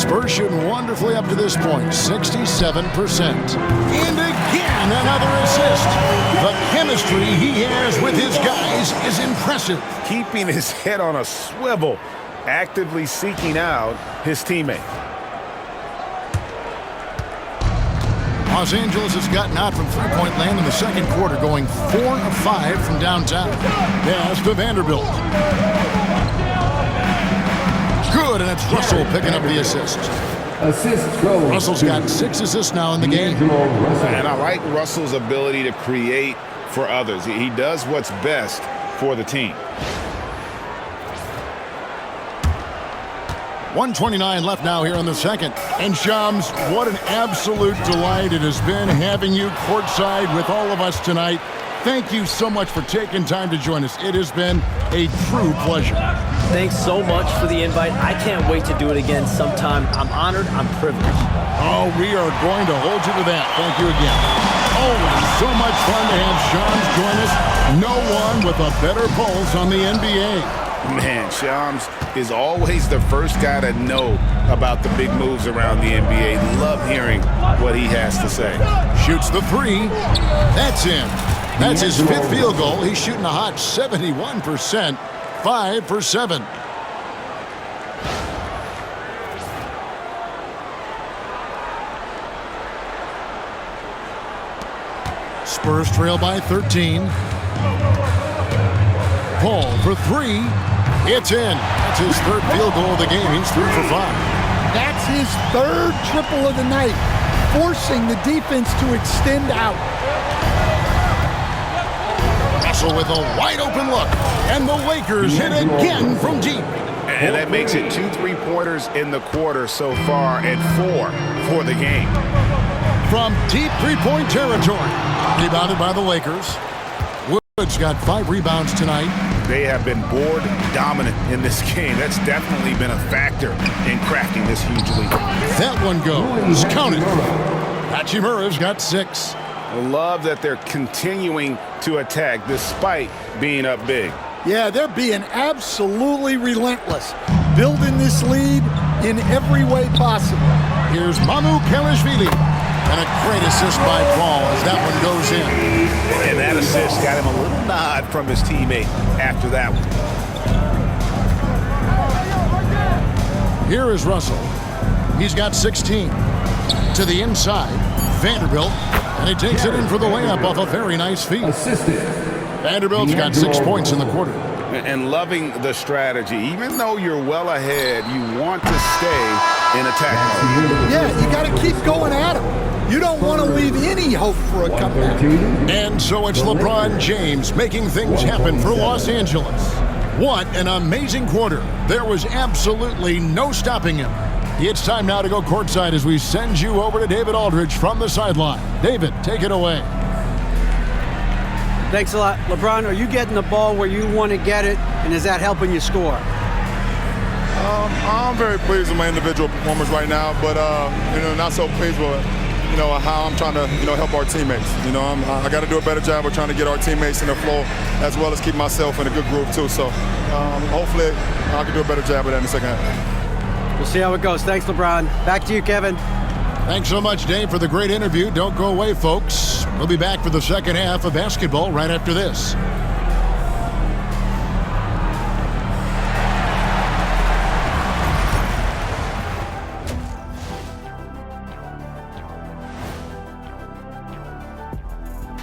Spurs shooting wonderfully up to this point, 67%. And again, another assist. The chemistry he has with his guys is impressive. Keeping his head on a swivel, actively seeking out his teammate. Los Angeles has gotten out from three-point land in the second quarter, going 4 of 5 from downtown. Pass to Vanderbilt. Good, and it's Russell picking up the assist. Russell's got 6 assists now in the game. And I like Russell's ability to create for others. He does what's best for the team. 1:29 left now here in the second. And Shams, what an absolute delight it has been having you courtside with all of us tonight. Thank you so much for taking time to join us. It has been a true pleasure. Thanks so much for the invite. I can't wait to do it again sometime. I'm honored. I'm privileged. Oh, we are going to hold you to that. Thank you again. Always so much fun to have Shams join us. No one with a better pulse on the NBA. Man, Shams is always the first guy to know about the big moves around the NBA. Love hearing what he has to say. Shoots the three. That's in. That's his 5th field goal. He's shooting a hot 71%. 5 for 7. Spurs trail by 13. Paul for 3. It's in. That's his 3rd field goal of the game. He's 3 for 5. That's his 3rd triple of the night, forcing the defense to extend out. Russell with a wide-open look, and the Lakers hit again from deep. And that makes it 2 3-pointers in the quarter so far and 4 for the game. From deep three-point territory, rebounded by the Lakers. Woods got 5 rebounds tonight. They have been board dominant in this game. That's definitely been a factor in cracking this huge lead. That one goes. Count it. Hachimura's got 6. I love that they're continuing to attack despite being up big. Yeah, they're being absolutely relentless, building this lead in every way possible. Here's Mamu Kelishvili. And a great assist by Paul as that one goes in. And that assist got him a little nod from his teammate after that one. Here is Russell. He's got 16. To the inside, Vanderbilt. And he takes it in for the layup off a very nice feed. Vanderbilt's got 6 points in the quarter. And loving the strategy. Even though you're well ahead, you want to stay in attack mode. Yeah, you got to keep going at him. You don't want to leave any hope for a comeback. And so it's LeBron James making things happen for Los Angeles. What an amazing quarter. There was absolutely no stopping him. It's time now to go courtside as we send you over to David Aldridge from the sideline. David, take it away. Thanks a lot. LeBron, are you getting the ball where you want to get it, and is that helping you score? I'm very pleased with my individual performance right now, but not so pleased with how I'm trying to help our teammates. I got to do a better job of trying to get our teammates in the flow, as well as keep myself in a good groove too. So hopefully I can do a better job of that in the second half. We'll see how it goes. Thanks, LeBron. Back to you, Kevin. Thanks so much, Dave, for the great interview. Don't go away, folks. We'll be back for the second half of basketball right after this.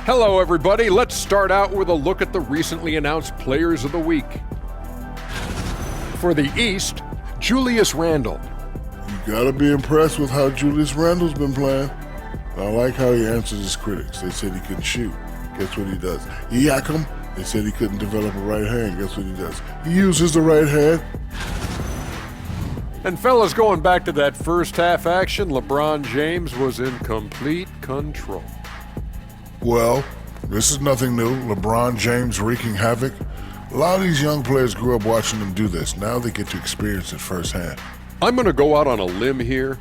Hello, everybody. Let's start out with a look at the recently announced Players of the Week. For the East, Julius Randle. You gotta be impressed with how Julius Randle's been playing. I like how he answers his critics. They said he couldn't shoot. Guess what he does? He yak him. They said he couldn't develop a right hand. Guess what he does? He uses the right hand. And fellas, going back to that first half action, LeBron James was in complete control. Well, this is nothing new. LeBron James wreaking havoc. A lot of these young players grew up watching him do this. Now they get to experience it firsthand. I'm going to go out on a limb here,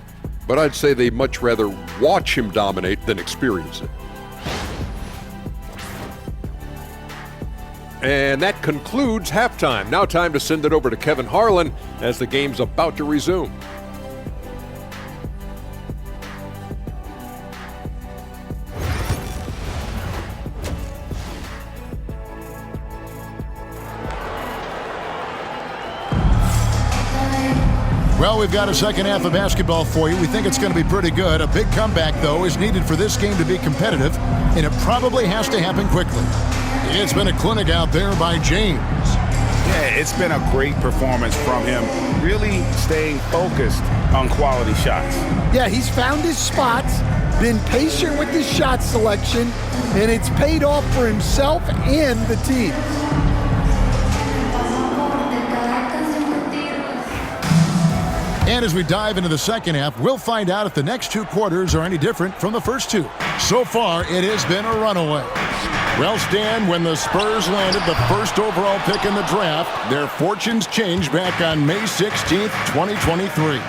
but I'd say they'd much rather watch him dominate than experience it. And that concludes halftime. Now time to send it over to Kevin Harlan as the game's about to resume. Well, we've got a second half of basketball for you. We think it's going to be pretty good. A big comeback, though, is needed for this game to be competitive, and it probably has to happen quickly. It's been a clinic out there by James. Yeah, it's been a great performance from him, really staying focused on quality shots. Yeah, he's found his spots, been patient with his shot selection, and it's paid off for himself and the team. And as we dive into the second half, we'll find out if the next two quarters are any different from the first two. So far, it has been a runaway. Well, Stan, when the Spurs landed the first overall pick in the draft, their fortunes changed back on May 16th, 2023.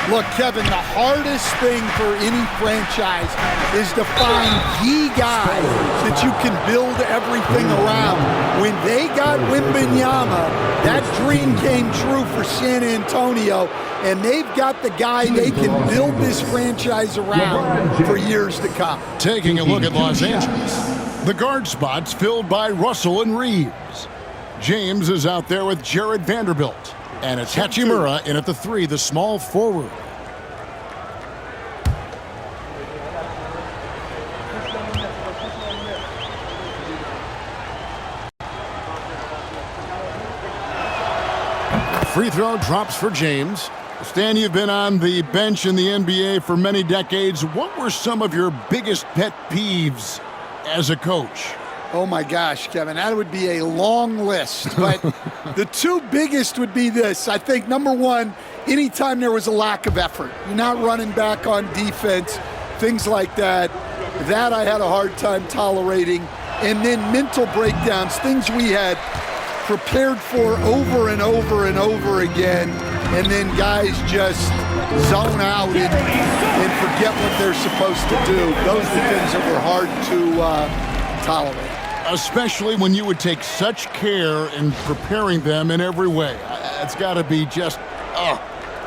Look, Kevin, the hardest thing for any franchise is to find the guy that you can build everything around. When they got Wembanyama, that dream came true for San Antonio, and they've got the guy they can build this franchise around for years to come. Taking a look at Los Angeles, the guard spots filled by Russell and Reeves. James is out there with Jared Vanderbilt. And it's Hachimura in at the 3, the small forward. Free throw drops for James. Stan, you've been on the bench in the NBA for many decades. What were some of your biggest pet peeves as a coach? Oh my gosh, Kevin, that would be a long list. But the two biggest would be this. I think, number one, anytime there was a lack of effort, you're not running back on defense, things like that, that I had a hard time tolerating. And then mental breakdowns, things we had prepared for over and over and over again, and then guys just zone out and forget what they're supposed to do. Those are the things that were hard to tolerate. Especially when you would take such care in preparing them in every way. It's got to be just,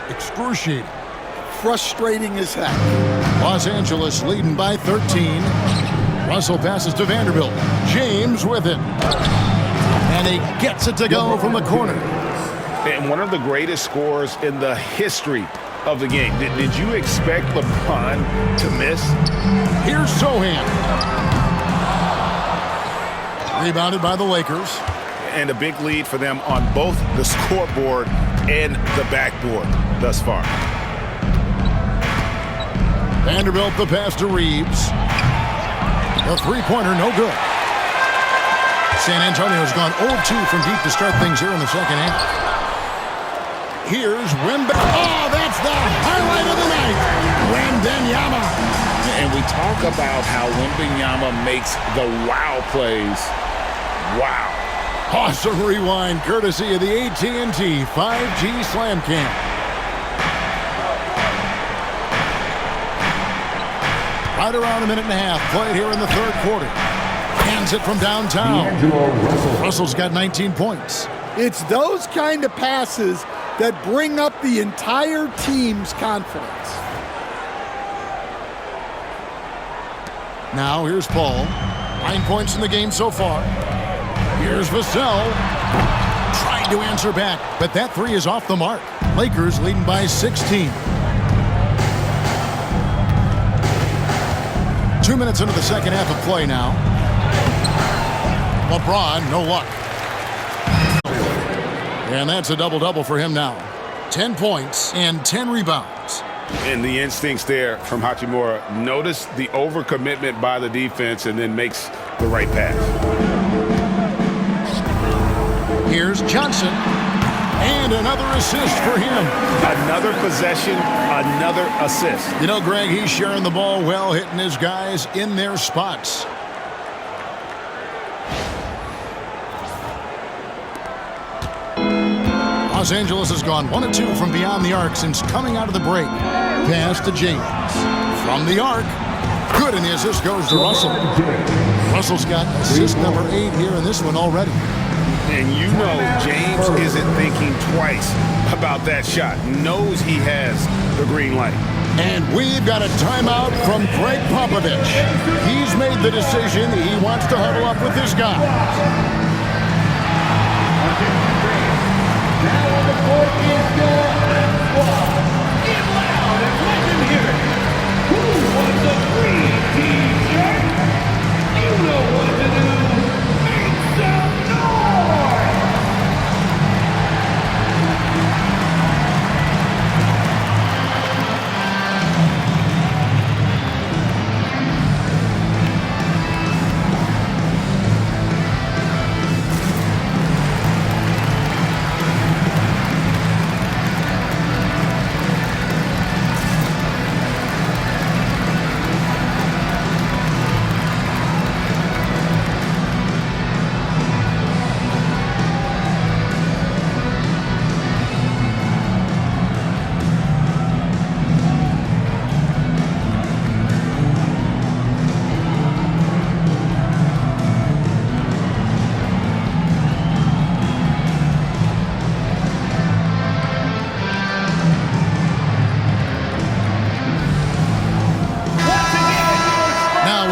excruciating. Frustrating as heck. Los Angeles leading by 13. Russell passes to Vanderbilt. James with it. And he gets it to go from the corner. And one of the greatest scorers in the history of the game. Did you expect LeBron to miss? Here's Sohan. Rebounded by the Lakers. And a big lead for them on both the scoreboard and the backboard thus far. Vanderbilt the pass to Reeves. The three-pointer, no good. San Antonio's gone 0-2 from deep to start things here in the second half. Here's Wembanyama. Oh, that's the highlight of the night. Wembanyama. And we talk about how Wembanyama makes the wow plays. Wow. Awesome rewind courtesy of the AT&T 5G Slam Cam. Right around a minute and a half played here in the third quarter. Hands it from downtown. Russell's got 19 points. It's those kind of passes that bring up the entire team's confidence. Now here's Paul. 9 points in the game so far. Here's Vassell. Trying to answer back, but that three is off the mark. Lakers leading by 16. 2 minutes into the second half of play now. LeBron, no luck. And that's a double-double for him now. 10 points and 10 rebounds. And the instincts there from Hachimura. Notice the overcommitment by the defense and then makes the right pass. Here's Johnson. And another assist for him. Another possession, another assist. You know, Greg, he's sharing the ball well, hitting his guys in their spots. Los Angeles has gone 1-2 from beyond the arc since coming out of the break. Pass to James. From the arc. Good, and the assist goes to Russell. Russell's got assist number 8 here in this one already. And you know James isn't thinking twice about that shot. Knows he has the green light. And we've got a timeout from Greg Popovich. He's made the decision. He wants to huddle up with his guys. Now on the court is your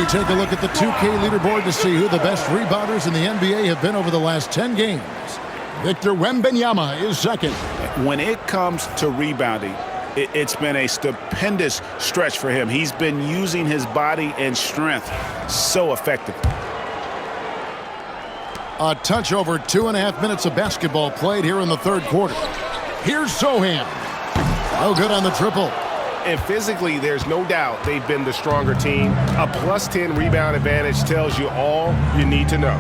take a look at the 2K leaderboard to see who the best rebounders in the NBA have been over the last 10 games. Victor Wembanyama is second. When it comes to rebounding, it's been a stupendous stretch for him. He's been using his body and strength so effectively. A touch over 2.5 minutes of basketball played here in the third quarter. Here's Sochan. No good on the triple. And physically, there's no doubt they've been the stronger team. A plus 10 rebound advantage tells you all you need to know.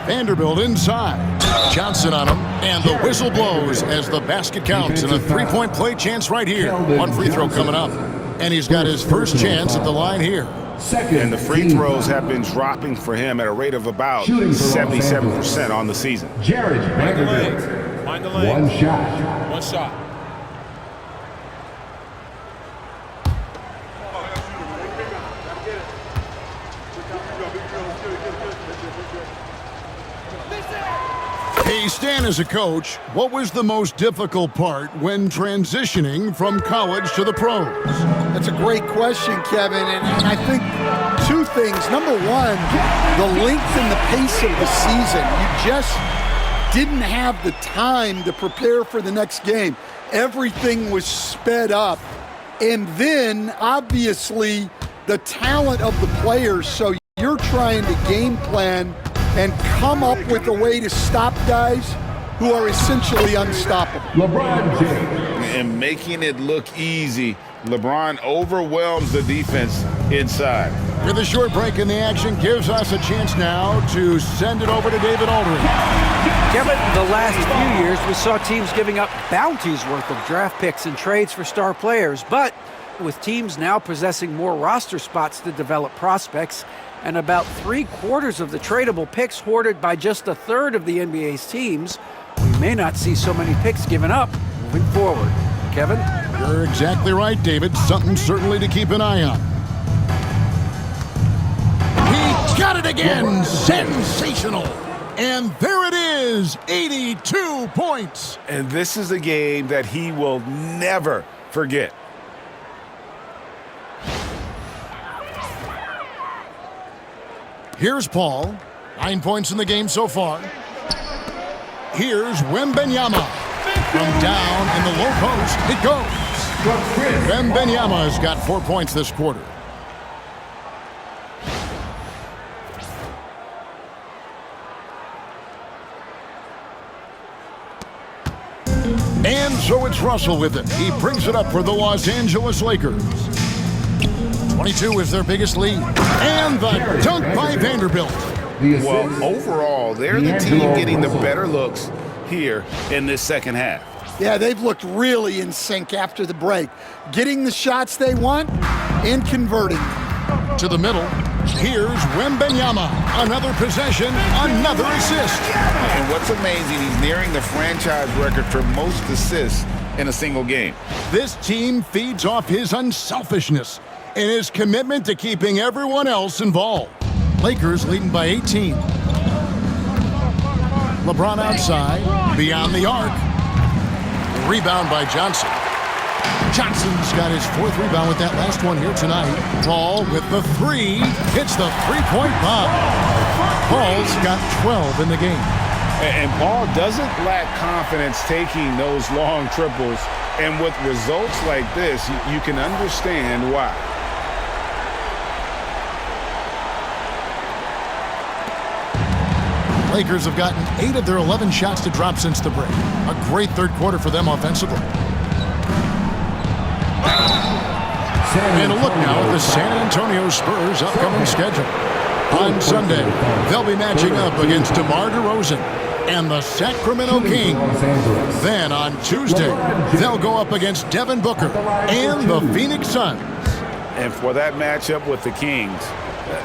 Vanderbilt inside. Johnson on him, and the whistle blows as the basket counts, and a three-point play chance right here. One free throw coming up, and he's got his first chance at the line here. And the free throws have been dropping for him at a rate of about 77% on the season. Jared Vanderbilt. One shot. One shot. Hey, Stan, as a coach, what was the most difficult part when transitioning from college to the pros? That's a great question, Kevin, and I think two things. Number one, the length and the pace of the season. You just didn't have the time to prepare for the next game. Everything was sped up. And then, obviously, the talent of the players. So you're trying to game plan and come up with a way to stop guys who are essentially unstoppable. LeBron James. And making it look easy, LeBron overwhelms the defense inside. With a short break in the action, gives us a chance now to send it over to David Aldridge. Kevin, the last few years, we saw teams giving up bounties worth of draft picks and trades for star players. But with teams now possessing more roster spots to develop prospects, and about 3/4 of the tradable picks hoarded by just a third of the NBA's teams, we may not see so many picks given up moving forward. Kevin? You're exactly right, David. Something certainly to keep an eye on. He got it again! Sensational! And there it is, 82 points. And this is a game that he will never forget. Here's Paul. 9 points in the game so far. Here's Wembanyama. From down in the low post, it goes. Wembanyama has got 4 points this quarter. And so it's Russell with it. He brings it up for the Los Angeles Lakers. 22 is their biggest lead. And the dunk by Vanderbilt. Well, overall, they're the team getting the better looks here in this second half. Yeah, they've looked really in sync after the break. Getting the shots they want and converting. To the middle. Here's Wembanyama. Another possession, another assist. And what's amazing, he's nearing the franchise record for most assists in a single game. This team feeds off his unselfishness and his commitment to keeping everyone else involved. Lakers leading by 18. LeBron outside, beyond the arc. Rebound by Johnson. Johnson's got his 4th rebound with that last one here tonight. Paul with the 3, hits the three-point bomb. Paul's got 12 in the game. And Paul doesn't lack confidence taking those long triples. And with results like this, you can understand why. Lakers have gotten 8 of their 11 shots to drop since the break. A great third quarter for them offensively. And a look now at the San Antonio Spurs' upcoming schedule. On Sunday, they'll be matching up against DeMar DeRozan and the Sacramento Kings. Then on Tuesday, they'll go up against Devin Booker and the Phoenix Suns. And for that matchup with the Kings,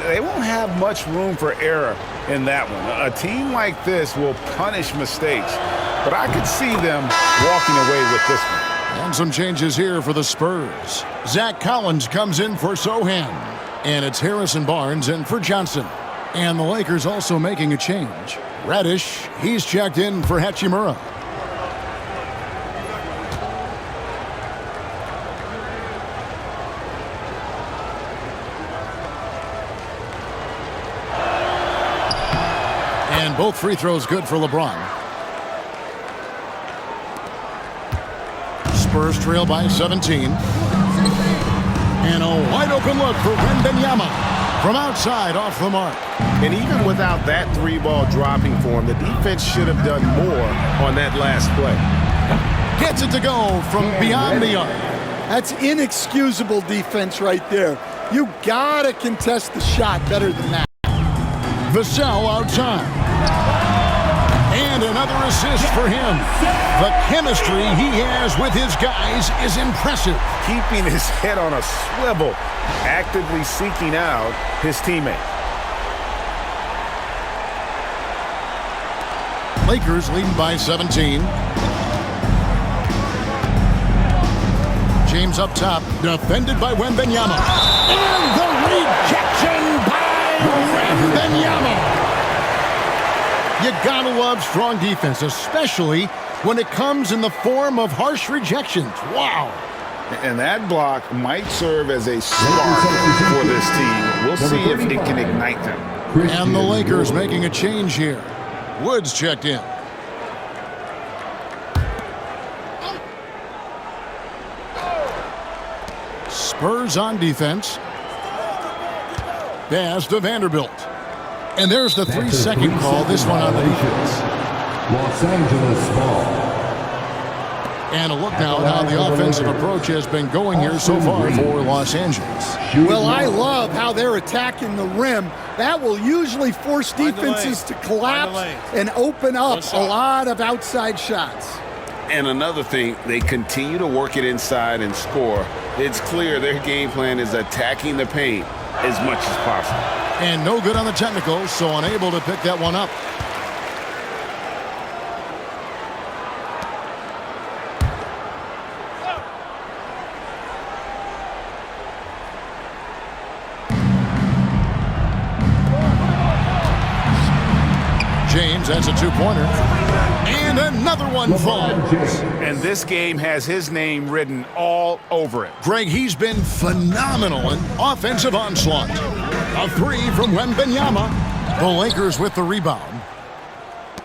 they won't have much room for error in that one. A team like this will punish mistakes, but I could see them walking away with this one. And some changes here for the Spurs. Zach Collins comes in for Sochan. And it's Harrison Barnes in for Johnson. And the Lakers also making a change. Reddish, he's checked in for Hachimura. both free throws good for LeBron. Spurs trail by 17. And a wide open look for Wembanyama from outside off the mark. And even without that three-ball dropping for him, the defense should have done more on that last play. Gets it to go from beyond the arc. That's inexcusable defense right there. You gotta contest the shot better than that. Vassell outside. And another assist for him. The chemistry he has with his guys is impressive. Keeping his head on a swivel, actively seeking out his teammate. Lakers leading by 17. James up top, defended by Wembanyama. And the rejection by Wembanyama. You gotta love strong defense, especially when it comes in the form of harsh rejections. Wow. And that block might serve as a spark for this team. We'll see if it can ignite them. And the Lakers making a change here. Woods checked in. Spurs on defense. Pass to Vanderbilt. And there's the 3-second call. This one on the defense. Los Angeles ball. And a look now at how the offensive approach has been going here so far for Los Angeles. Well, I love how they're attacking the rim. That will usually force defenses to collapse and open up a lot of outside shots. And another thing, they continue to work it inside and score. It's clear their game plan is attacking the paint as much as possible. And no good on the technicals, so unable to pick that one up. James, that's a two-pointer. And another one falls. And this game has his name written all over it. Greg, he's been phenomenal in offensive onslaught. A three from Wembanyama. The Lakers with the rebound.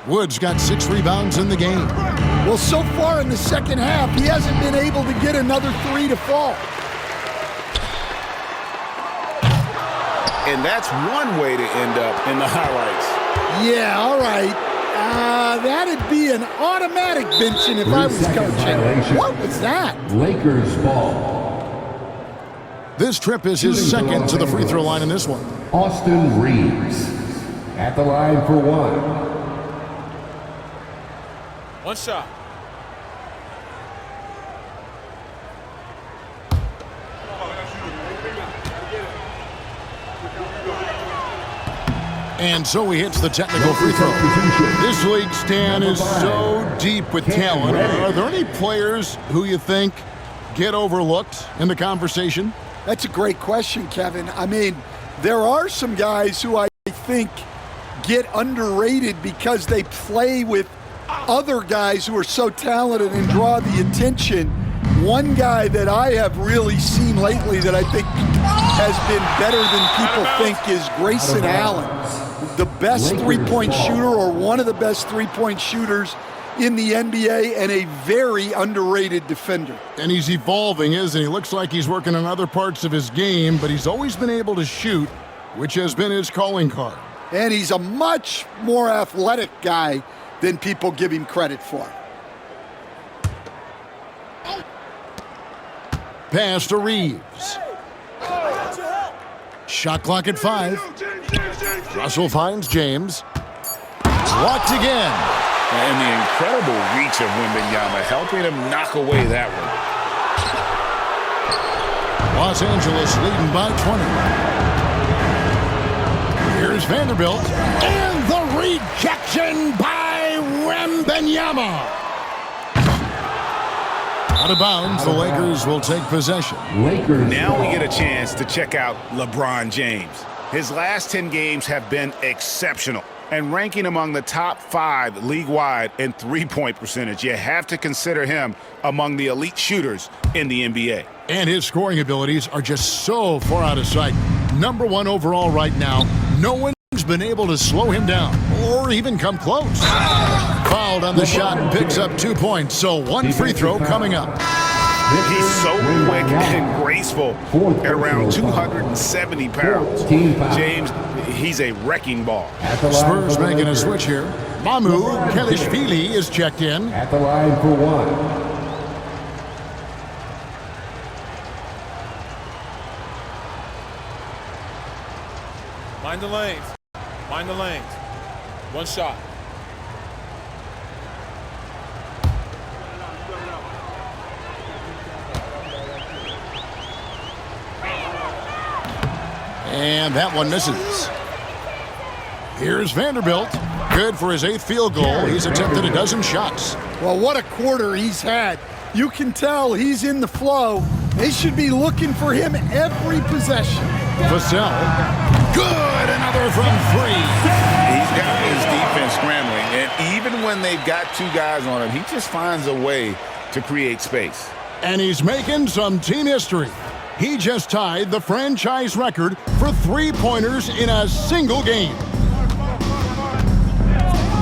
Woods got 6 rebounds in the game. Well, so far in the second half, he hasn't been able to get another 3 to fall. And that's one way to end up in the highlights. Yeah, all right. That'd be an automatic benching if I was coaching. What was that? Lakers ball. This trip is his second to the free throw line in this one. Austin Reeves at the line for one. One shot. And so he hits the technical free throw. This league, Stan, is so deep with talent. Are there any players who you think get overlooked in the conversation? That's a great question, Kevin. I mean, there are some guys who I think get underrated because they play with other guys who are so talented and draw the attention. One guy that I have really seen lately that I think has been better than people think is Grayson Allen. The best three-point shooter, or one of the best three-point shooters in the NBA, and a very underrated defender. And he's evolving, isn't he? Looks like he's working on other parts of his game, but he's always been able to shoot, which has been his calling card. And he's a much more athletic guy than people give him credit for. Pass to Reeves. Shot clock at 5. Russell finds James. Blocked again. And the incredible reach of Wembanyama helping him knock away that one. Los Angeles leading by 20. Here's Vanderbilt. And the rejection by Wembanyama. Out of bounds, the Lakers will take possession. Now we get a chance to check out LeBron James. His last 10 games have been exceptional and ranking among the top 5 league-wide in three-point percentage. You have to consider him among the elite shooters in the NBA. And his scoring abilities are just so far out of sight. #1 overall right now. No one's been been able to slow him down or even come close. Fouled on the shot and picks up 2 points, so one free throw coming up. He's so quick and graceful at around 270 pounds. James, he's a wrecking ball. Spurs making a switch here. Mamu Kelishvili is checked in. At the line for one. Mind the lanes. Mind the lanes. One shot. And that one misses. Here's Vanderbilt. Good for his 8th field goal. He's attempted a dozen shots. Well, what a quarter he's had. You can tell he's in the flow. They should be looking for him every possession. Vassell. Good. Another from 3. He's got his defense scrambling, and even when they've got 2 guys on him, he just finds a way to create space. And he's making some team history. He just tied the franchise record for 3-pointers in a single game.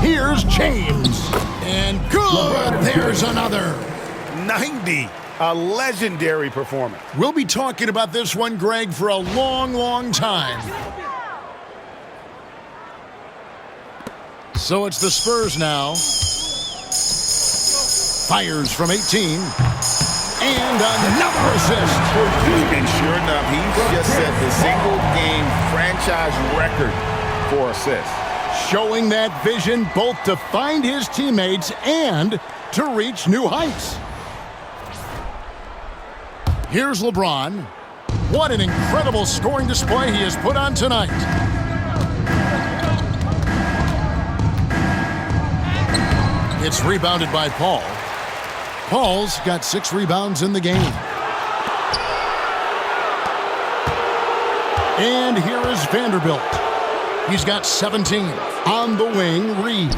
Here's James. And good. There's another. 90. A legendary performance. We'll be talking about this one, Greg, for a long, long time. So it's the Spurs now. Fires from 18. And another assist. And sure enough, he's just set the single-game franchise record for assists. Showing that vision both to find his teammates and to reach new heights. Here's LeBron. What an incredible scoring display he has put on tonight. It's rebounded by Paul. Paul's got 6 rebounds in the game. And here is Vanderbilt. He's got 17. On the wing, Reeves.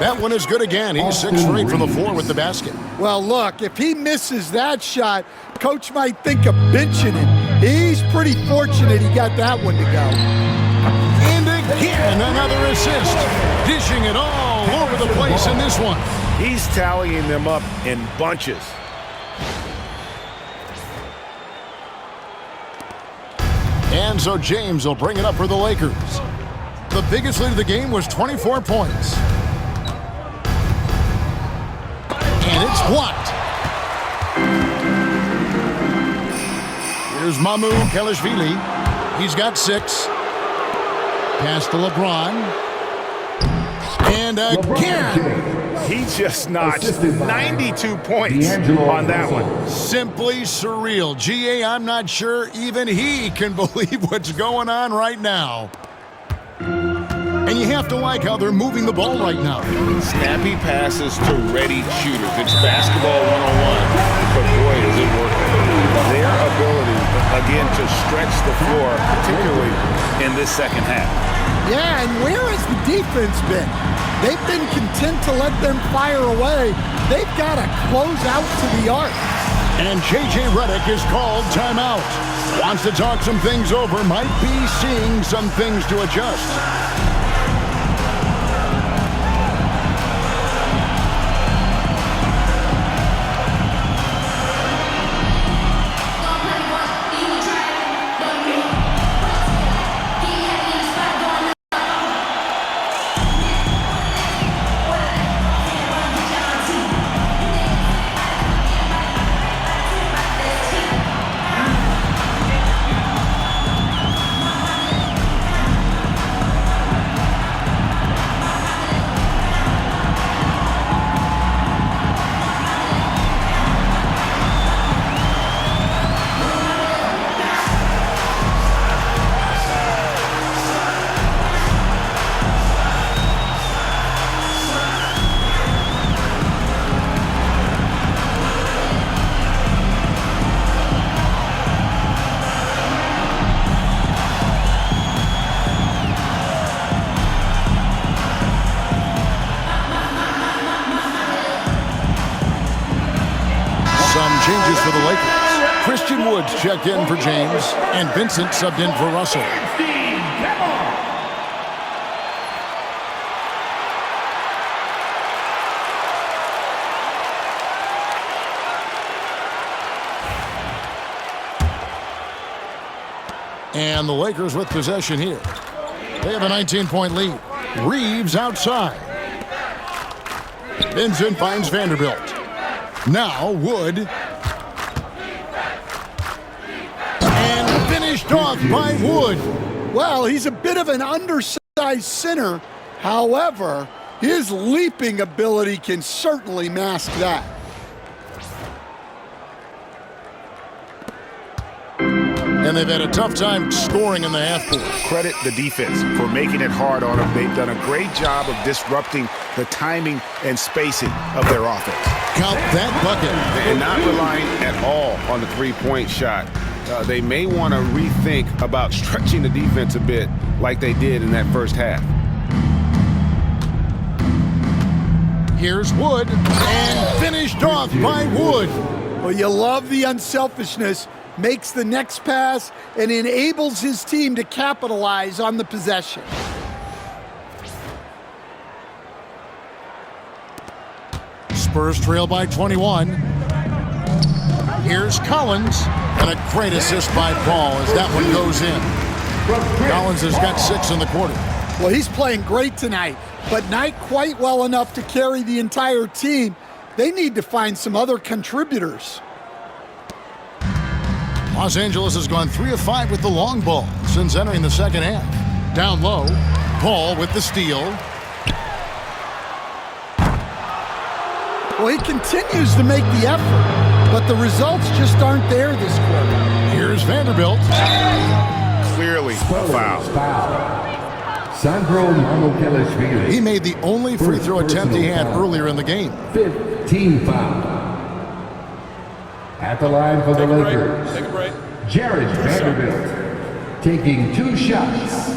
That one is good again. He's 6 straight from the floor with the basket. Well, look, if he misses that shot, coach might think of benching him. He's pretty fortunate he got that one to go. And again, another assist. Dishing it all over the place in this one. He's tallying them up in bunches. And so James will bring it up for the Lakers. The biggest lead of the game was 24 points. And it's blocked. Here's Mamu Kelishvili. He's got 6. Pass to LeBron. And again. He just notched 92 points on that one. Simply surreal. GA, I'm not sure even he can believe what's going on right now. And you have to like how they're moving the ball right now. Snappy passes to ready shooters. It's basketball 101. But boy, is it working. Their ability, again, to stretch the floor, particularly in this second half. Yeah, and where has the defense been? They've been content to let them fire away. They've got to close out to the arc. And J.J. Redick is called timeout. Wants to talk some things over. Might be seeing some things to adjust. Changes for the Lakers. Christian Woods checked in for James, and Vincent subbed in for Russell. And the Lakers with possession here. They have a 19-point lead. Reeves outside. Vincent finds Vanderbilt. Now Wood. And finished off by Wood. Well, he's a bit of an undersized center. However, his leaping ability can certainly mask that. And they've had a tough time scoring in the half court. Credit the defense for making it hard on them. They've done a great job of disrupting the timing and spacing of their offense. Count that bucket. And not relying at all on the three-point shot. They may want to rethink about stretching the defense a bit like they did in that first half. Here's Wood, and finished off by Wood. Well, you love the unselfishness. Makes the next pass and enables his team to capitalize on the possession. Spurs trail by 21. Here's Collins, and a great assist by Paul as that one goes in. Collins has got 6 in the quarter. Well, he's playing great tonight, but not quite well enough to carry the entire team. They need to find some other contributors. Los Angeles has gone 3 of 5 with the long ball since entering the second half. Down low, Paul with the steal. Well, he continues to make the effort, but the results just aren't there this quarter. Here's Vanderbilt. Clearly a foul. Sandro Mamukelashvili. He made the only free throw attempt he had earlier in the game. 15 foul. At the line for the Lakers, Take a break. Jared Vanderbilt taking 2 shots.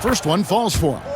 First one falls for him.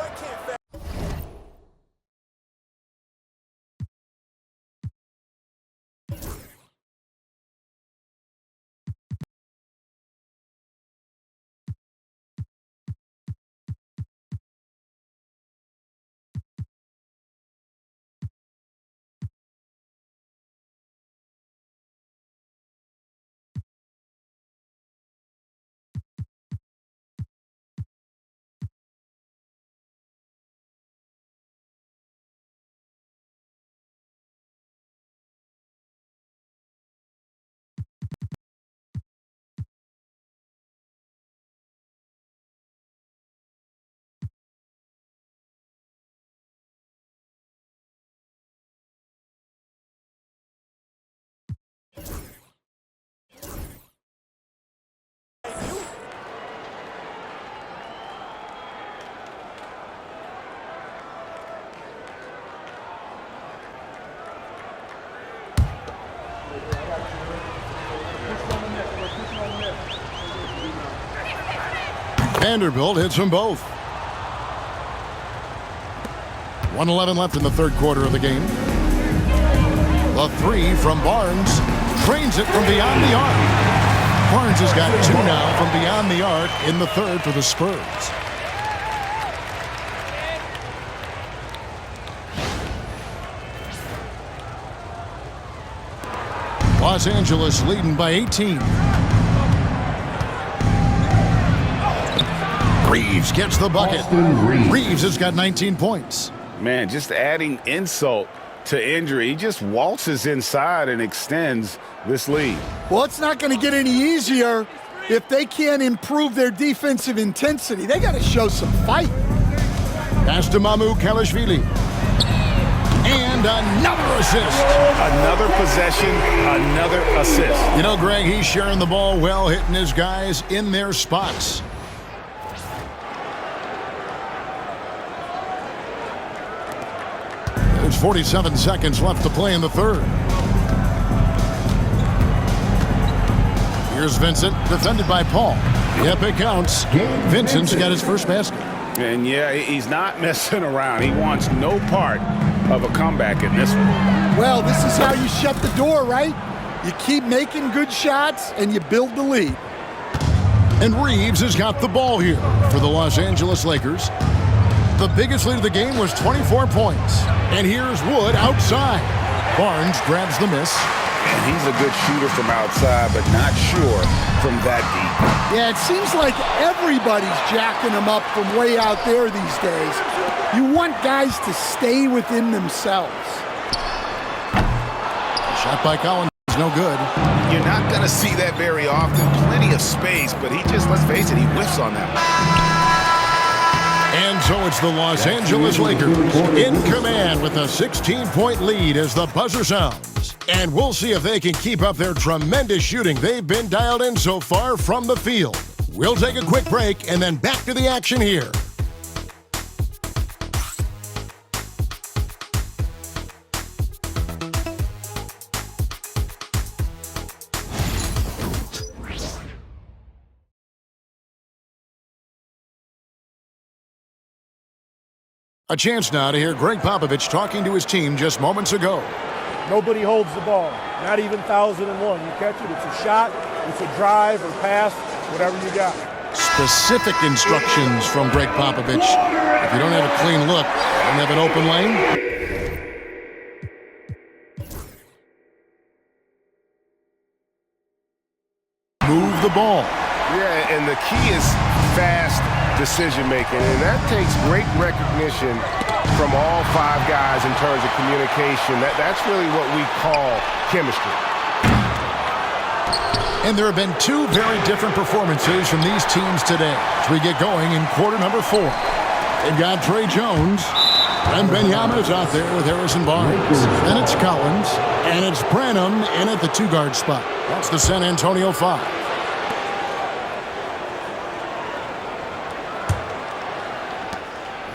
Vanderbilt hits them both. 1:11 left in the third quarter of the game. The 3 from Barnes. Trains it from beyond the arc. Barnes has got 2 now from beyond the arc in the third for the Spurs. Los Angeles leading by 18. Reeves gets the bucket. Reeves has got 19 points. Man, just adding insult to injury. He just waltzes inside and extends this lead. Well, it's not going to get any easier if they can't improve their defensive intensity. They got to show some fight. Pass to Mamukelashvili. And another assist. Another possession, another assist. You know, Greg, he's sharing the ball well, hitting his guys in their spots. There's 47 seconds left to play in the third. Here's Vincent, defended by Paul. Yep, it counts. Vincent's got his first basket. And yeah, he's not messing around. He wants no part of a comeback in this one. Well, this is how you shut the door, right? You keep making good shots and you build the lead. And Reeves has got the ball here for the Los Angeles Lakers. The biggest lead of the game was 24 points. And here's Wood outside. Barnes grabs the miss. And he's a good shooter from outside, but not sure from that deep. Yeah, it seems like everybody's jacking him up from way out there these days. You want guys to stay within themselves. Shot by Collins is no good. You're not going to see that very often. Plenty of space, but he just, let's face it, he whiffs on that one. And so it's the Los Angeles Lakers in command with a 16-point lead as the buzzer sounds. And we'll see if they can keep up their tremendous shooting they've been dialed in so far from the field. We'll take a quick break and then back to the action here. A chance now to hear Greg Popovich talking to his team just moments ago. Nobody holds the ball, not even 1,001. You catch it, it's a shot, it's a drive or pass, whatever you got. Specific instructions from Greg Popovich. If you don't have a clean look, don't have an open lane. Move the ball. Yeah, and the key is fast decision-making, and that takes great recognition from all five guys in terms of communication. That's really what we call chemistry. And there have been two very different performances from these teams today as we get going in quarter number 4. They've got Trey Jones, and Benyamin's out there with Harrison Barnes. Then it's Collins, and it's Branham in at the 2-guard spot. That's the San Antonio 5.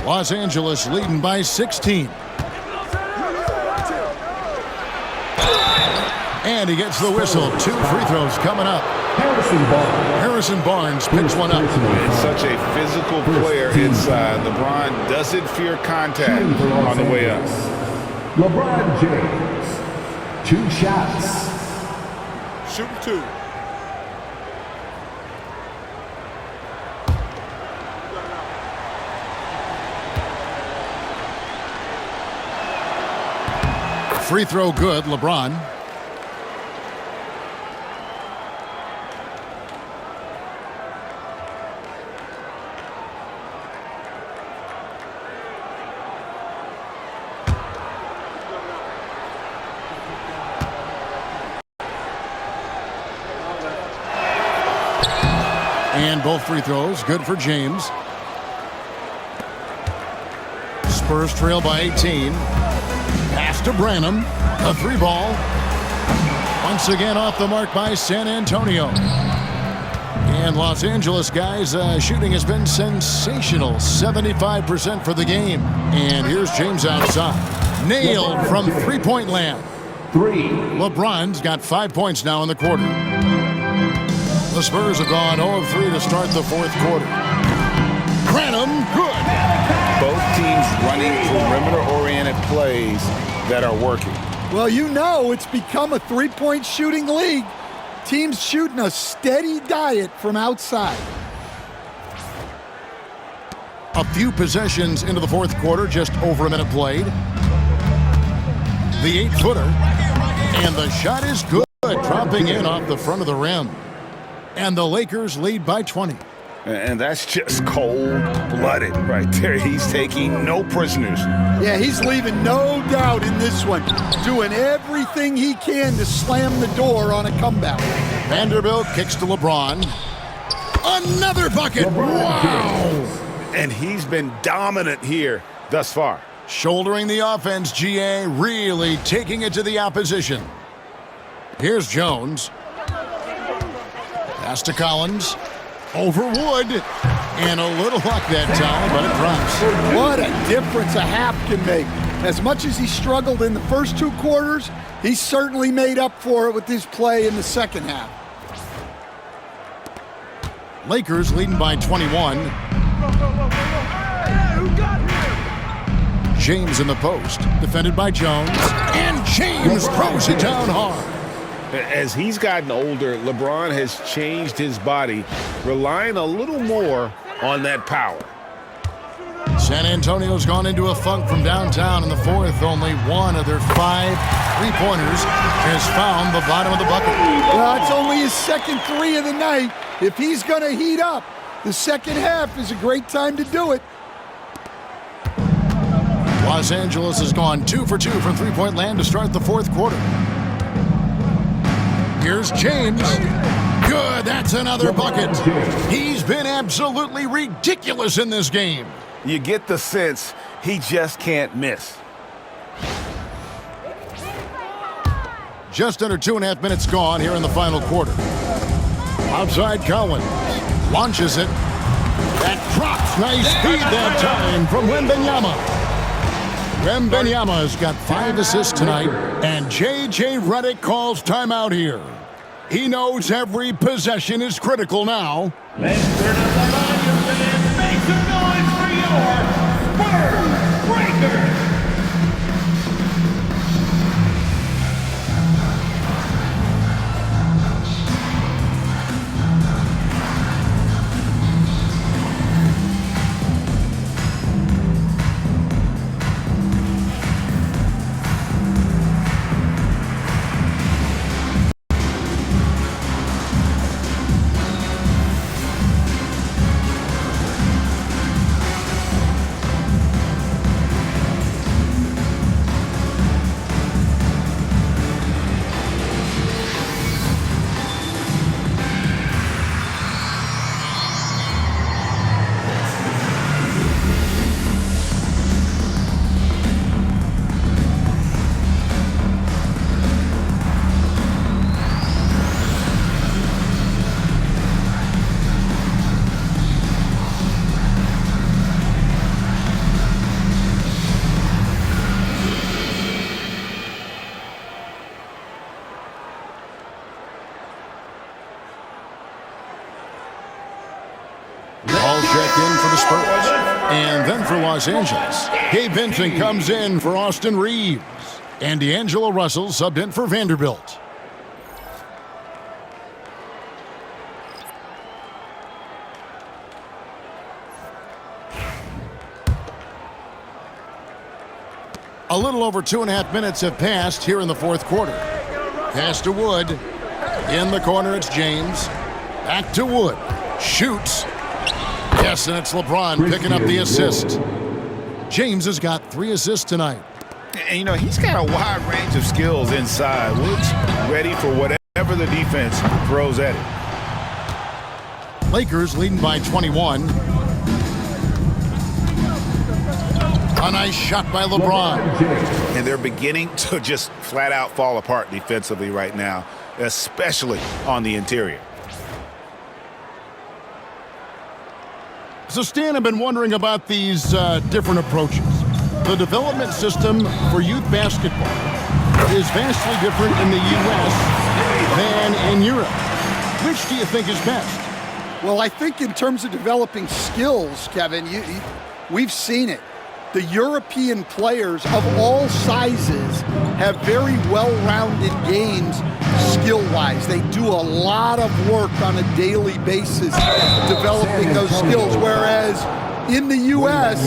Los Angeles leading by 16. And he gets the whistle. 2 free throws coming up. Harrison Barnes picks one up. It's such a physical player inside. LeBron doesn't fear contact on the way up. LeBron James, 2 shots. Shooting 2. Free throw good, LeBron. And both free throws good for James. Spurs trail by 18. Pass to Branham. A 3-ball. Once again off the mark by San Antonio. And Los Angeles, guys, shooting has been sensational. 75% for the game. And here's James outside. Nailed from three-point land. 3. LeBron's got 5 points now in the quarter. The Spurs have gone 0 of 3 to start the 4th quarter. Branham, good. Both teams running perimeter-oriented plays that are working. Well, you know it's become a 3-point shooting league. Teams shooting a steady diet from outside. A few possessions into the 4th quarter, just over a minute played. The 8-footer, and the shot is good, dropping in off the front of the rim. And the Lakers lead by 20. And that's just cold-blooded right there. He's taking no prisoners. Yeah, he's leaving no doubt in this one. Doing everything he can to slam the door on a comeback. Vanderbilt kicks to LeBron. Another bucket. Wow. And he's been dominant here thus far. Shouldering the offense, GA really taking it to the opposition. Here's Jones. Pass to Collins. Over Wood. And a little luck that time, but it drops. What a difference a half can make. As much as he struggled in the first 2 quarters, he certainly made up for it with his play in the second half. Lakers leading by 21. James in the post, defended by Jones. And James throws it down hard. As he's gotten older, LeBron has changed his body, relying a little more on that power. San Antonio's gone into a funk from downtown in the fourth. Only one of their 5 3-pointers has found the bottom of the bucket. Well, it's only his second 3 of the night. If he's going to heat up, the second half is a great time to do it. Los Angeles has gone 2 for 2 from three-point land to start the fourth quarter. Here's James. Good, that's another bucket. He's been absolutely ridiculous in this game. You get the sense he just can't miss. Just under 2.5 minutes gone here in the final quarter. Outside Collins. Launches it. That drops. Nice speed that time from Wembanyama. Wembanyama's got 5 assists tonight, and J.J. Redick calls timeout here. He knows every possession is critical now. Let's turn up the volume and make some noise for your Spurs Breakers. And then for Los Angeles, Gabe Vincent comes in for Austin Reeves. And D'Angelo Russell subbed in for Vanderbilt. A little over 2.5 minutes have passed here in the fourth quarter. Pass to Wood. In the corner, it's James. Back to Wood. Shoots. Yes, and it's LeBron picking up the assist. James has got 3 assists tonight. And, you know, he's got a wide range of skills inside. Wood's ready for whatever the defense throws at him. Lakers leading by 21. A nice shot by LeBron. And they're beginning to just flat out fall apart defensively right now, especially on the interior. So, Stan, I've been wondering about these different approaches. The development system for youth basketball is vastly different in the U.S. than in Europe. Which do you think is best? Well, I think in terms of developing skills, Kevin, we've seen it. The European players of all sizes have very well-rounded games skill-wise. They do a lot of work on a daily basis developing those skills, whereas in the U.S.,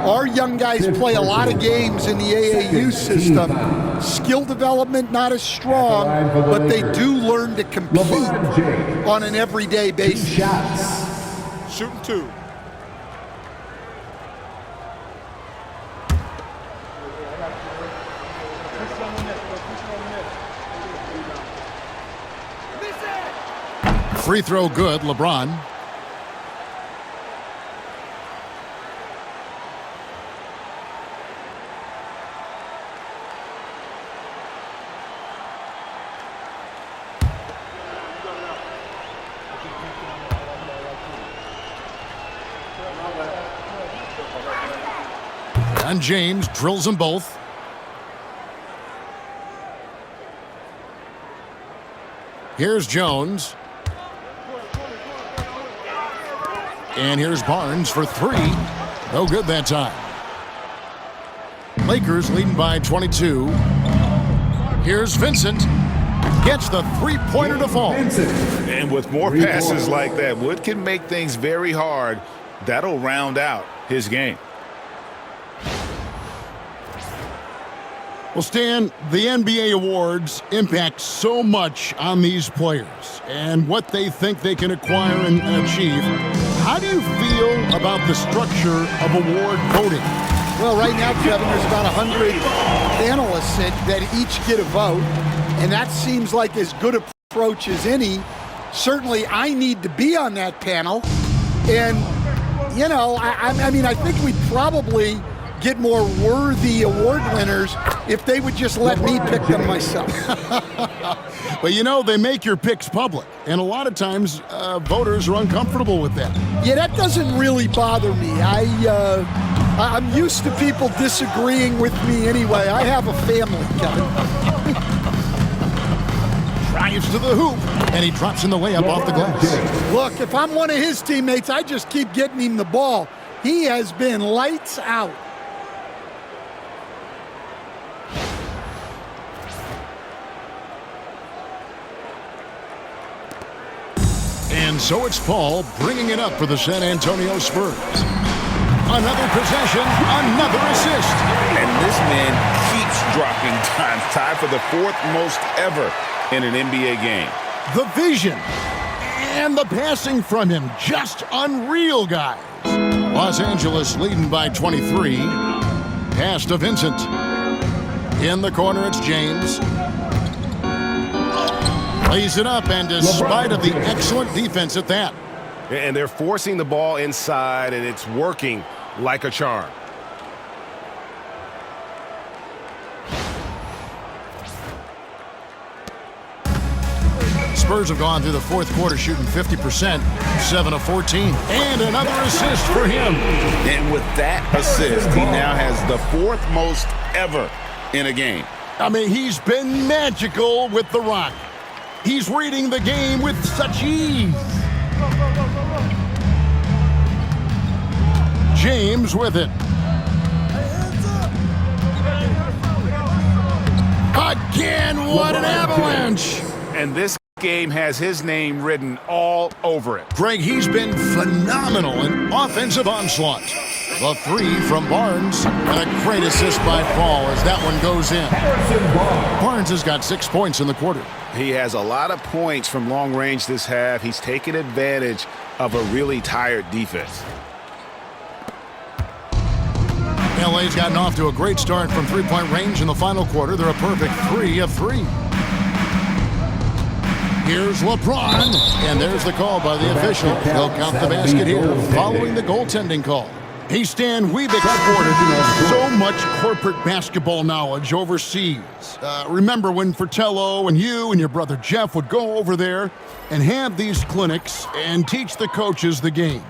our young guys play a lot of games in the AAU system. Skill development not as strong, but they do learn to compete on an everyday basis. Shooting 2. Free throw good, LeBron. And James drills them both. Here's Jones. And here's Barnes for 3. No good that time. Lakers leading by 22. Here's Vincent. Gets the three-pointer to fall. And with more passes like that, Wood can make things very hard. That'll round out his game. Well, Stan, the NBA awards impact so much on these players and what they think they can acquire and achieve. How do you feel about the structure of award voting? Well, right now, Kevin, there's about 100 panelists that each get a vote, and that seems like as good an approach as any. Certainly, I need to be on that panel, and, you know, I mean, I think we'd probably get more worthy award winners if they would just let me pick them myself. But, you know, they make your picks public, and a lot of times voters are uncomfortable with that. Yeah, that doesn't really bother me. I'm used to people disagreeing with me anyway. I have a family, Kevin. Drives to the hoop, and he drops in the layup off the glass. Look, if I'm one of his teammates, I just keep getting him the ball. He has been lights out. And so it's Paul bringing it up for the San Antonio Spurs. Another possession, another assist. And this man keeps dropping dimes, tied for the fourth most ever in an NBA game. The vision and the passing from him, just unreal, guys. Los Angeles leading by 23. Pass to Vincent. In the corner, it's James. Lays it up, and despite of the excellent defense at that. And they're forcing the ball inside, and it's working like a charm. Spurs have gone through the fourth quarter shooting 50%, 7 of 14, and another assist for him. And with that assist, he now has the fourth most ever in a game. I mean, he's been magical with the rock. He's reading the game with such ease. James with it. Again, what an avalanche! And this game has his name written all over it. Greg, he's been phenomenal in offensive onslaught. The three from Barnes, and a great assist by Paul as that one goes in. Barnes has got 6 points in the quarter. He has a lot of points from long range this half. He's taken advantage of a really tired defense. LA's gotten off to a great start from three-point range in the final quarter. They're a perfect 3 of 3. Here's LeBron, and there's the call by the official. They'll count the basket here following the goaltending call. Hey, Stan, we've exported so much corporate basketball knowledge overseas. Remember when Fratello and you and your brother Jeff would go over there and have these clinics and teach the coaches the game?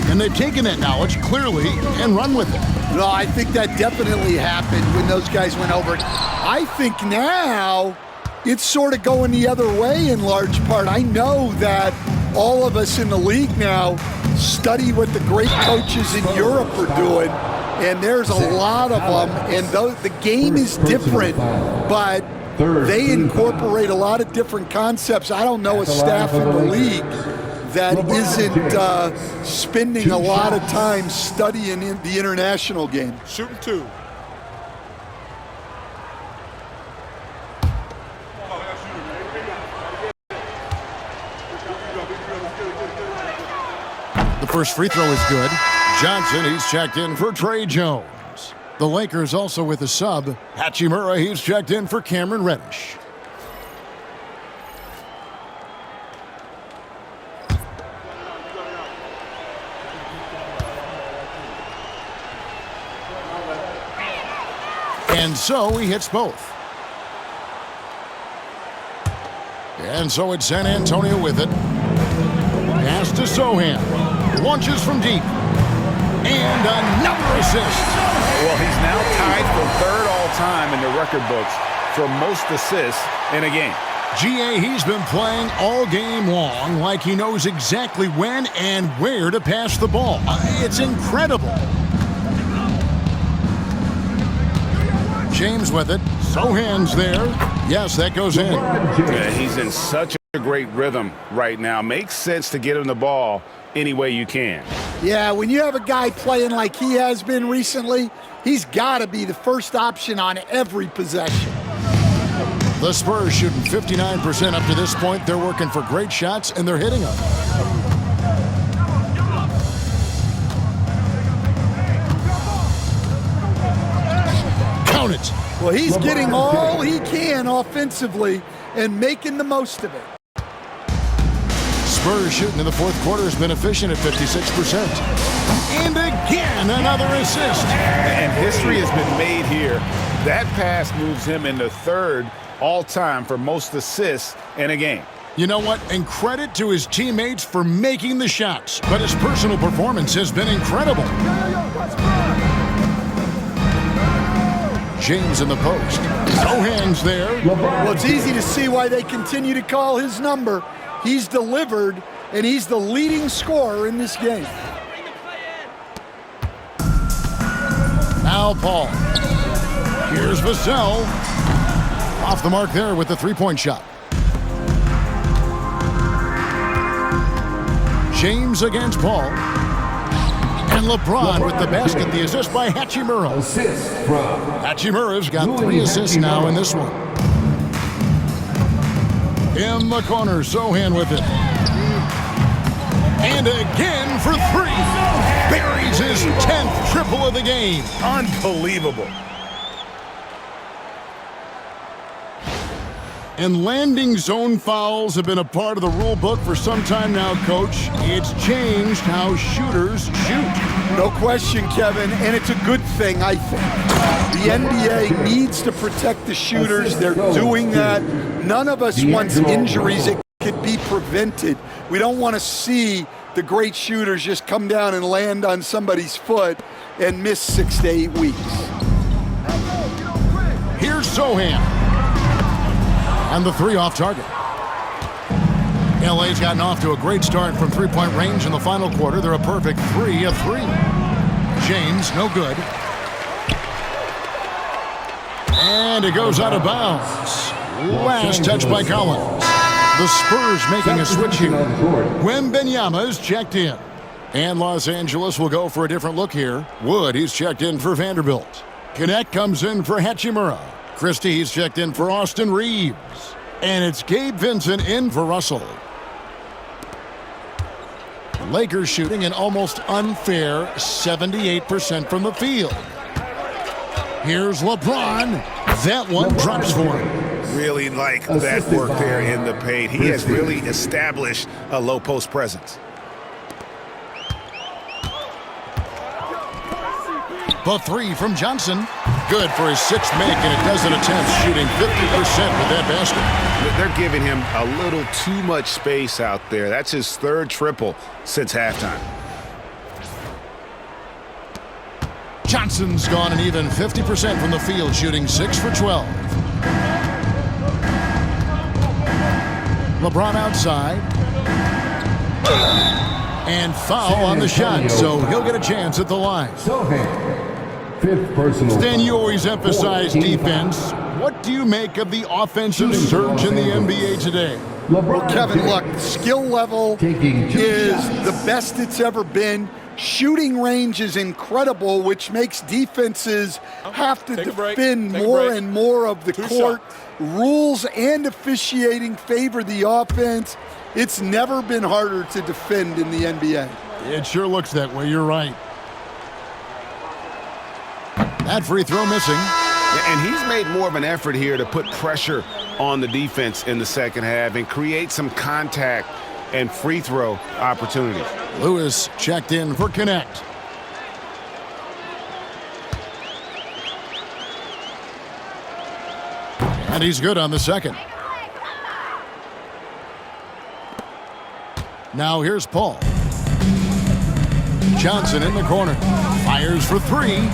And they've taken that knowledge clearly and run with it. No, I think that definitely happened when those guys went over it. I think now it's sort of going the other way in large part. I know that all of us in the league now study what the great coaches in Europe are doing, and there's a lot of them, and the game is different, but they incorporate a lot of different concepts. I don't know a staff in the league that isn't spending a lot of time studying in the international game. Shooting two. The first free throw is good. Johnson, he's checked in for Trey Jones. The Lakers also with a sub. Hachimura, he's checked in for Cameron Reddish. And so he hits both. And so it's San Antonio with it. Pass to Sohan. Launches from deep. And another assist. Well, he's now tied for third all-time in the record books for most assists in a game. GA, he's been playing all game long like he knows exactly when and where to pass the ball. It's incredible. James with it. Sohan's there. Yes, that goes in. Yeah, he's in such a great rhythm right now. Makes sense to get him the ball any way you can. Yeah, when you have a guy playing like he has been recently, he's got to be the first option on every possession. The Spurs shooting 59% up to this point. They're working for great shots, and they're hitting them. Count it. Well, he's getting all he can offensively and making the most of it. Spurs shooting in the fourth quarter has been efficient at 56%. And again, another assist. And history has been made here. That pass moves him into third all-time for most assists in a game. You know what? And credit to his teammates for making the shots. But his personal performance has been incredible. James in the post. No hands there. Well, it's easy to see why they continue to call his number. He's delivered, and he's the leading scorer in this game. Now Paul. Here's Vassell. Off the mark there with the three-point shot. James against Paul. And LeBron with the basket. The assist by Hachimura. Assist from Hachimura's got 3 assists now in this one. In the corner, Sohan with it. And again for 3. Buries his 10th triple of the game. Unbelievable. And landing zone fouls have been a part of the rule book for some time now, Coach. It's changed how shooters shoot. No question, Kevin, and it's a good thing, I think. The NBA needs to protect the shooters. They're doing that. None of us wants injuries that could be prevented. We don't want to see the great shooters just come down and land on somebody's foot and miss 6 to 8 weeks. Here's Sohan. And the 3 off target. LA's gotten off to a great start from three-point range in the final quarter. They're a perfect 3 of 3. James, no good. And it goes out of bounds. Last touch by Collins. The Spurs making a switch here. Wembanyama's checked in. And Los Angeles will go for a different look here. Wood, he's checked in for Vanderbilt. Connect comes in for Hachimura. Christie, he's checked in for Austin Reeves. And it's Gabe Vincent in for Russell. Lakers shooting an almost unfair 78% from the field. Here's LeBron. That one drops for him. Really like that work there in the paint. He has really established a low post presence. The 3 from Johnson. Good for his 6th make, and a dozen attempts, shooting 50% with that basket. They're giving him a little too much space out there. That's his 3rd triple since halftime. Johnson's gone an even 50% from the field, shooting 6 for 12. LeBron outside. And foul on the shot, so he'll get a chance at the line. Fifth personal. Stan, you always emphasize defense. What do you make of the offensive surge in the NBA today? Well, Kevin, look, the skill level is the best it's ever been. Shooting range is incredible, which makes defenses have to defend more and more of the court. Rules and officiating favor the offense. It's never been harder to defend in the NBA. It sure looks that way. You're right. That free throw missing. And he's made more of an effort here to put pressure on the defense in the second half and create some contact and free throw opportunities. Lewis checked in for Connect. And he's good on the second. Now here's Paul. Johnson in the corner. Fires for 3.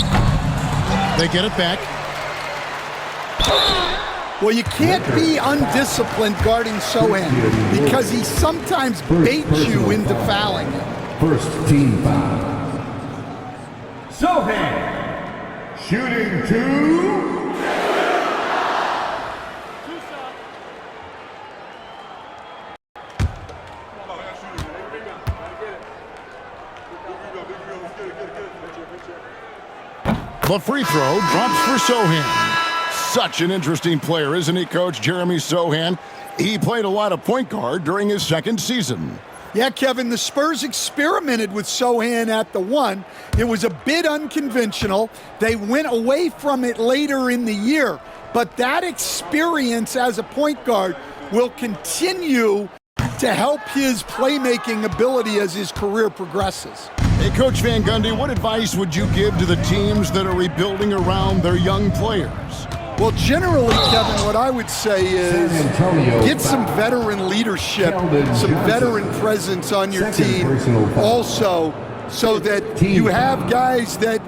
They get it back. Well, you can't be undisciplined guarding Sohan because he sometimes baits you into fouling him. First team foul. Sohan, shooting 2. The free throw drops for Sochan. Such an interesting player, isn't he, Coach? Jeremy Sochan. He played a lot of point guard during his second season. Yeah, Kevin, the Spurs experimented with Sochan at the 1. It was a bit unconventional. They went away from it later in the year. But that experience as a point guard will continue to help his playmaking ability as his career progresses. Hey, Coach Van Gundy, what advice would you give to the teams that are rebuilding around their young players? Well, generally, Kevin, what I would say is get some veteran leadership, some veteran presence on your team also, so that you have guys that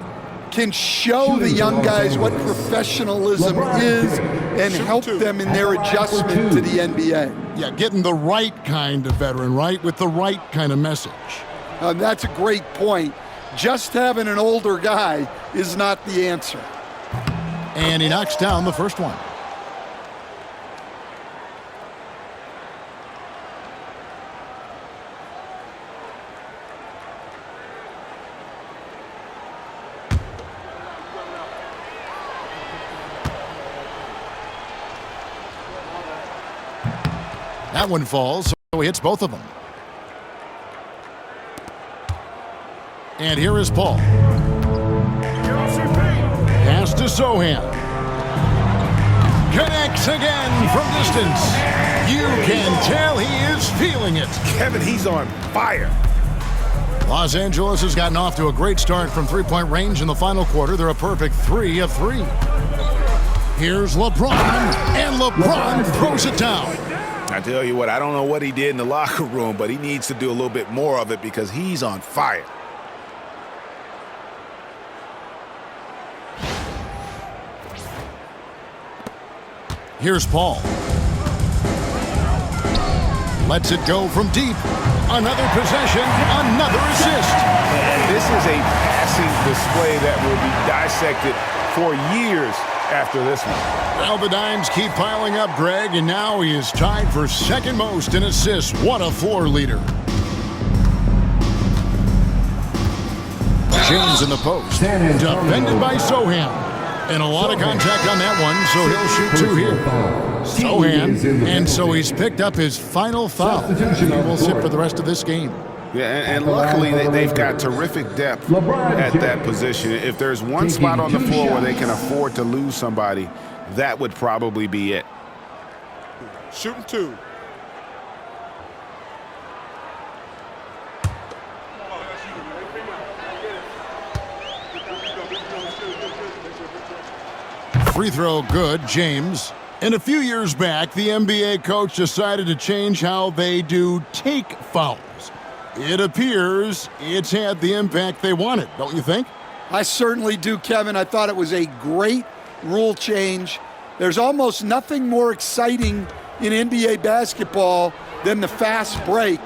can show the young guys what professionalism is and help them in their adjustment to the NBA. Yeah, getting the right kind of veteran, right, with the right kind of message. That's a great point. Just having an older guy is not the answer. And he knocks down the first one. That one falls, so he hits both of them. And here is Paul. Pass to Sochan. Connects again from distance. You can tell he is feeling it. Kevin, he's on fire. Los Angeles has gotten off to a great start from three-point range in the final quarter. They're a perfect 3 of 3. Here's LeBron, and LeBron throws it down. I tell you what, I don't know what he did in the locker room, but he needs to do a little bit more of it because he's on fire. Here's Paul. Lets it go from deep. Another possession, another assist. And this is a passing display that will be dissected for years after this one. Well, the dimes keep piling up, Greg, and now he is tied for second most in assists. What a floor leader. James in the post. Defended by Sochan. And a lot of contact on that one, so he'll shoot 2 here. Sochan, and so he's picked up his final foul. He will sit for the rest of this game. Yeah, and luckily they've got terrific depth at that position. If there's one spot on the floor where they can afford to lose somebody, that would probably be it. Shooting 2. Free throw good, James. And a few years back, the NBA coach decided to change how they do take fouls. It appears it's had the impact they wanted, don't you think? I certainly do, Kevin. I thought it was a great rule change. There's almost nothing more exciting in NBA basketball than the fast break.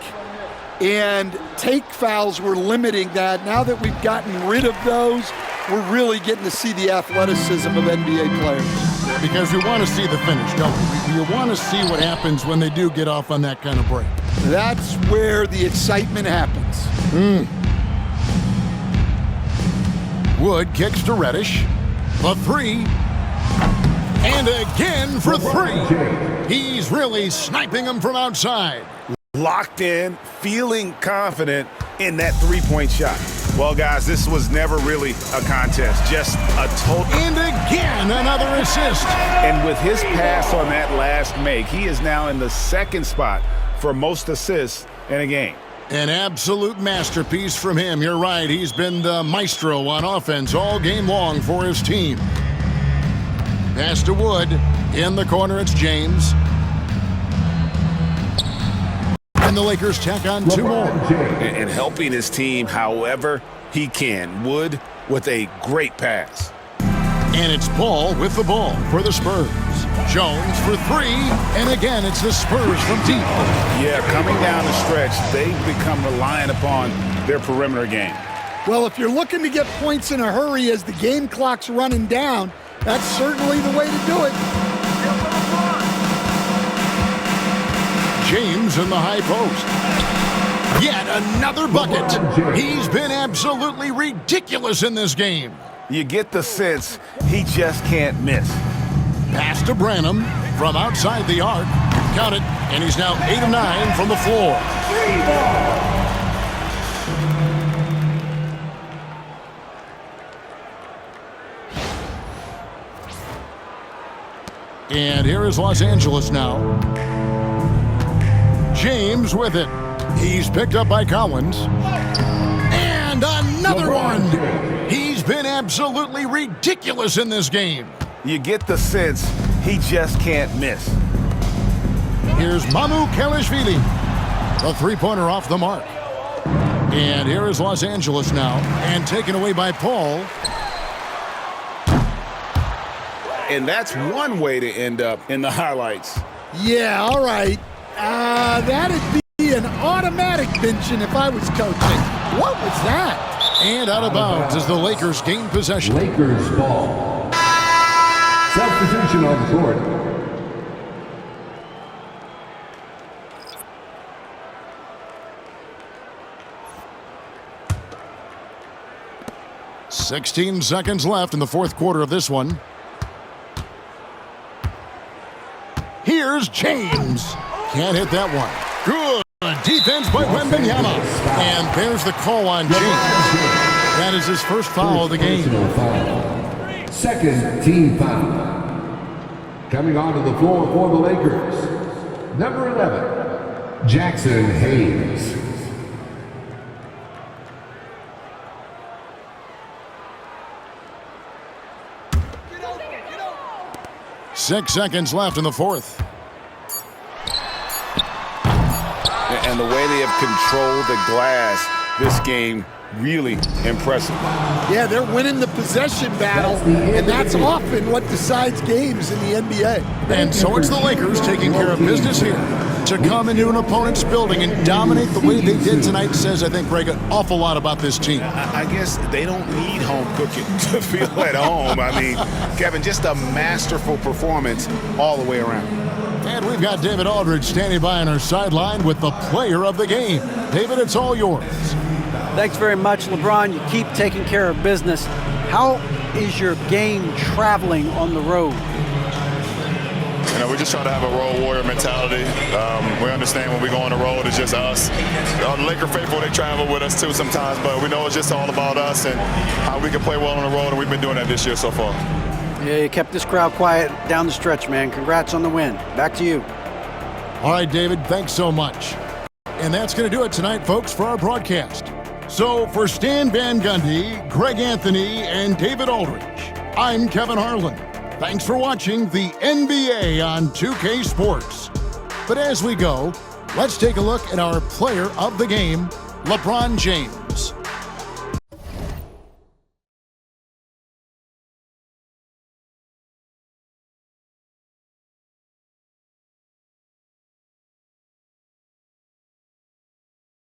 And take fouls were limiting that. Now that we've gotten rid of those, we're really getting to see the athleticism of NBA players. Because we want to see the finish, don't we? You want to see what happens when they do get off on that kind of break. That's where the excitement happens. Wood kicks to Reddish. The 3. And again for 3. He's really sniping them from outside. Locked in, feeling confident in that three-point shot. Well, guys, this was never really a contest, just a total. And again, another assist. And with his pass on that last make, he is now in the second spot for most assists in a game. An absolute masterpiece from him. You're right. He's been the maestro on offense all game long for his team. Pass to Wood. In the corner, it's James. And the Lakers tack on 2 more. And helping his team however he can. Wood with a great pass. And it's Paul with the ball for the Spurs. Jones for 3. And again, it's the Spurs from deep. Yeah, coming down the stretch, they've become reliant upon their perimeter game. Well, if you're looking to get points in a hurry as the game clock's running down, that's certainly the way to do it. James in the high post. Yet another bucket. He's been absolutely ridiculous in this game. You get the sense he just can't miss. Pass to Branham from outside the arc. Count it, and he's now 8 of 9 from the floor. And here is Los Angeles now. James with it. He's picked up by Collins. And another one. He's been absolutely ridiculous in this game. You get the sense he just can't miss. Here's Mamu Kelishvili. The three-pointer off the mark. And here is Los Angeles now. And taken away by Paul. And that's one way to end up in the highlights. Yeah, all right. That'd be an automatic mention if I was coaching. What was that? And out of bounds as the Lakers gain possession. Lakers ball. Substitution on the court. 16 seconds left in the fourth quarter of this one. Here's James. Can't hit that one. Good defense by Wembanyama. And there's the call on James. That is his first foul of the game. Second team foul. Coming onto the floor for the Lakers. Number 11, Jackson Hayes. Six seconds left in the fourth. And the way they have controlled the glass this game, really impressive. Yeah, they're winning the possession battle, and that's often what decides games in the NBA. And so it's the Lakers taking care of business here. To come into an opponent's building and dominate the way they did tonight says, I think, Greg, an awful lot about this team. I guess they don't need home cooking to feel at home. I mean, Kevin, just a masterful performance all the way around. And we've got David Aldridge standing by on our sideline with the player of the game. David, it's all yours. Thanks very much, LeBron. You keep taking care of business. How is your game traveling on the road? You know, we just try to have a road warrior mentality. We understand when we go on the road, it's just us. The Laker faithful, they travel with us too sometimes, but we know it's just all about us and how we can play well on the road, and we've been doing that this year so far. Yeah, you kept this crowd quiet down the stretch, man. Congrats on the win. Back to you. All right, David, thanks so much. And that's going to do it tonight, folks, for our broadcast. So for Stan Van Gundy, Greg Anthony, and David Aldridge, I'm Kevin Harlan. Thanks for watching the NBA on 2K Sports. But as we go, let's take a look at our player of the game, LeBron James.